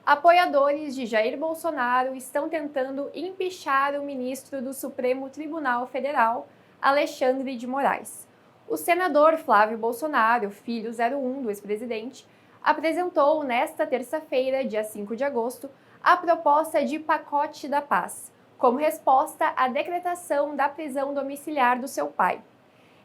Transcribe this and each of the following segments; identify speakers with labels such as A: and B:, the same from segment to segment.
A: Apoiadores de Jair Bolsonaro estão tentando empichar o ministro do Supremo Tribunal Federal, Alexandre de Moraes. O senador Flávio Bolsonaro, filho 01 do ex-presidente, apresentou nesta terça-feira, dia 5 de agosto, a proposta de pacote da paz, como resposta à decretação da prisão domiciliar do seu pai.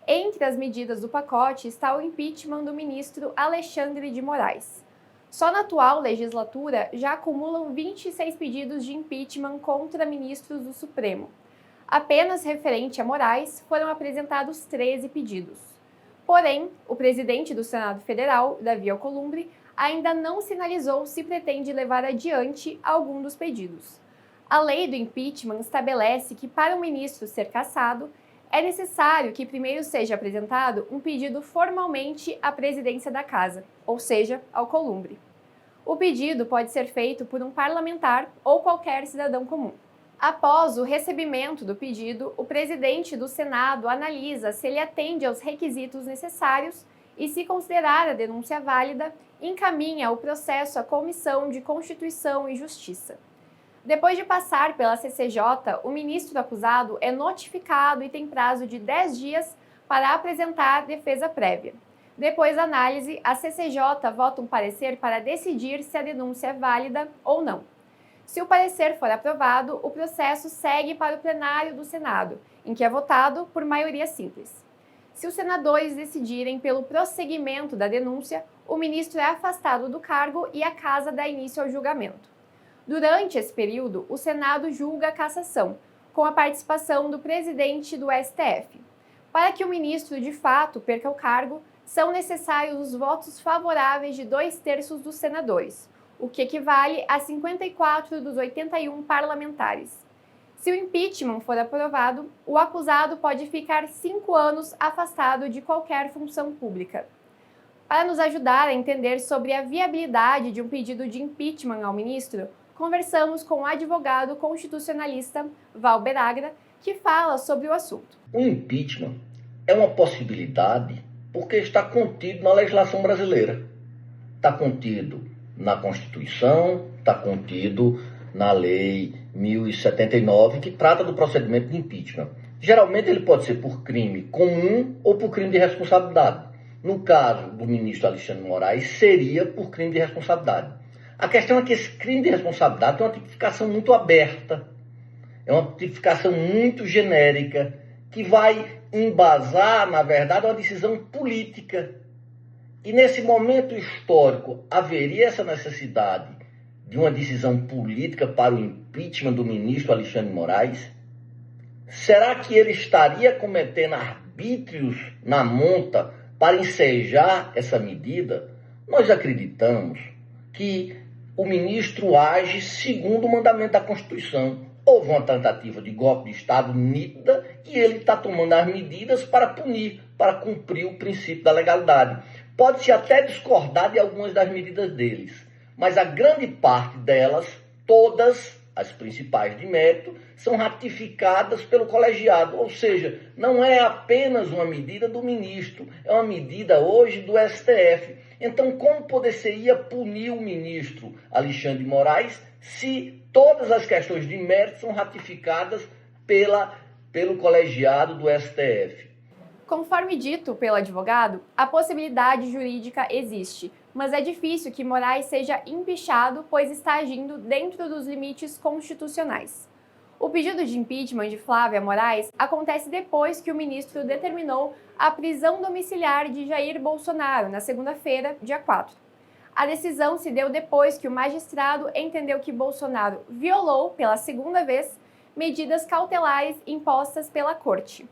A: Entre as medidas do pacote está o impeachment do ministro Alexandre de Moraes. Só na atual legislatura já acumulam 26 pedidos de impeachment contra ministros do Supremo. Apenas referente a Moraes foram apresentados 13 pedidos. Porém, o presidente do Senado Federal, Davi Alcolumbre, ainda não sinalizou se pretende levar adiante algum dos pedidos. A lei do impeachment estabelece que para um ministro ser cassado, é necessário que primeiro seja apresentado um pedido formalmente à presidência da Casa, ou seja, ao Alcolumbre. O pedido pode ser feito por um parlamentar ou qualquer cidadão comum. Após o recebimento do pedido, o presidente do Senado analisa se ele atende aos requisitos necessários e, se considerar a denúncia válida, encaminha o processo à Comissão de Constituição e Justiça. Depois de passar pela CCJ, o ministro acusado é notificado e tem prazo de 10 dias para apresentar defesa prévia. Depois da análise, a CCJ vota um parecer para decidir se a denúncia é válida ou não. Se o parecer for aprovado, o processo segue para o plenário do Senado, em que é votado por maioria simples. Se os senadores decidirem pelo prosseguimento da denúncia, o ministro é afastado do cargo e a Casa dá início ao julgamento. Durante esse período, o Senado julga a cassação, com a participação do presidente do STF. Para que o ministro de fato perca o cargo, são necessários os votos favoráveis de 2/3 dos senadores, o que equivale a 54 dos 81 parlamentares. Se o impeachment for aprovado, o acusado pode ficar 5 anos afastado de qualquer função pública. Para nos ajudar a entender sobre a viabilidade de um pedido de impeachment ao ministro, conversamos com o advogado constitucionalista Valber Agra, que fala sobre o assunto.
B: O impeachment é uma possibilidade porque está contido na legislação brasileira. Está contido na Constituição, está contido na Lei 1079, que trata do procedimento de impeachment. Geralmente ele pode ser por crime comum ou por crime de responsabilidade. No caso do ministro Alexandre de Moraes, seria por crime de responsabilidade. A questão é que esse crime de responsabilidade tem uma tipificação muito aberta, é uma tipificação muito genérica, que vai embasar, na verdade, uma decisão política. E nesse momento histórico, haveria essa necessidade de uma decisão política para o impeachment do ministro Alexandre de Moraes? Será que ele estaria cometendo arbítrios na monta para ensejar essa medida? Nós acreditamos que o ministro age segundo o mandamento da Constituição. Houve uma tentativa de golpe de Estado nítida e ele está tomando as medidas para punir, para cumprir o princípio da legalidade. Pode-se até discordar de algumas das medidas deles, mas a grande parte delas, todas as principais de mérito, são ratificadas pelo colegiado. Ou seja, não é apenas uma medida do ministro, é uma medida hoje do STF. Então, como poderia punir o ministro Alexandre de Moraes se todas as questões de mérito são ratificadas pelo colegiado do STF?
A: Conforme dito pelo advogado, a possibilidade jurídica existe, mas é difícil que Moraes seja empichado, pois está agindo dentro dos limites constitucionais. O pedido de impeachment de Flávia Moraes acontece depois que o ministro determinou a prisão domiciliar de Jair Bolsonaro, na segunda-feira, dia 4. A decisão se deu depois que o magistrado entendeu que Bolsonaro violou, pela segunda vez, medidas cautelares impostas pela Corte.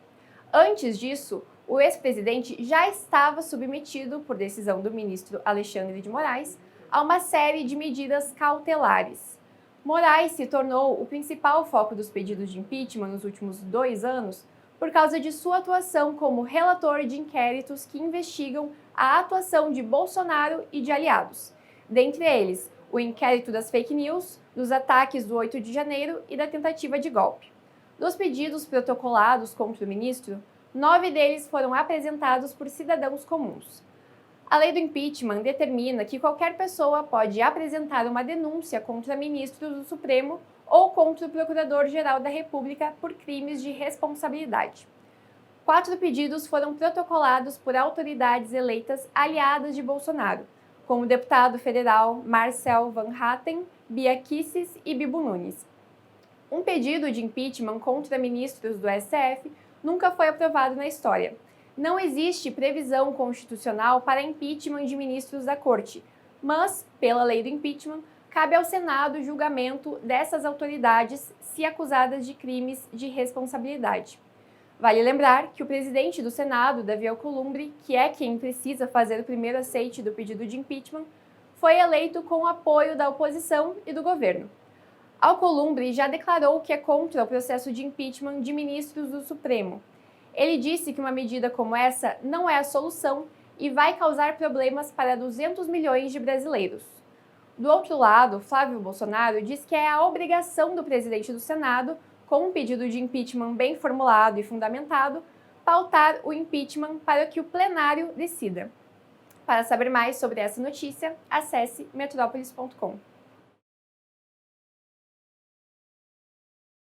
A: Antes disso, o ex-presidente já estava submetido, por decisão do ministro Alexandre de Moraes, a uma série de medidas cautelares. Moraes se tornou o principal foco dos pedidos de impeachment nos últimos 2 anos por causa de sua atuação como relator de inquéritos que investigam a atuação de Bolsonaro e de aliados, dentre eles o inquérito das fake news, dos ataques do 8 de janeiro e da tentativa de golpe. Dos pedidos protocolados contra o ministro, 9 deles foram apresentados por cidadãos comuns. A lei do impeachment determina que qualquer pessoa pode apresentar uma denúncia contra ministros do Supremo ou contra o Procurador-Geral da República por crimes de responsabilidade. 4 pedidos foram protocolados por autoridades eleitas aliadas de Bolsonaro, como o deputado federal Marcel Van Hatten, Bia Kicis e Bibo Nunes. Um pedido de impeachment contra ministros do STF nunca foi aprovado na história. Não existe previsão constitucional para impeachment de ministros da Corte, mas, pela lei do impeachment, cabe ao Senado o julgamento dessas autoridades se acusadas de crimes de responsabilidade. Vale lembrar que o presidente do Senado, Davi Alcolumbre, que é quem precisa fazer o primeiro aceite do pedido de impeachment, foi eleito com o apoio da oposição e do governo. Alcolumbre já declarou que é contra o processo de impeachment de ministros do Supremo. Ele disse que uma medida como essa não é a solução e vai causar problemas para 200 milhões de brasileiros. Do outro lado, Flávio Bolsonaro diz que é a obrigação do presidente do Senado, com um pedido de impeachment bem formulado e fundamentado, pautar o impeachment para que o plenário decida. Para saber mais sobre essa notícia, acesse metrópolis.com.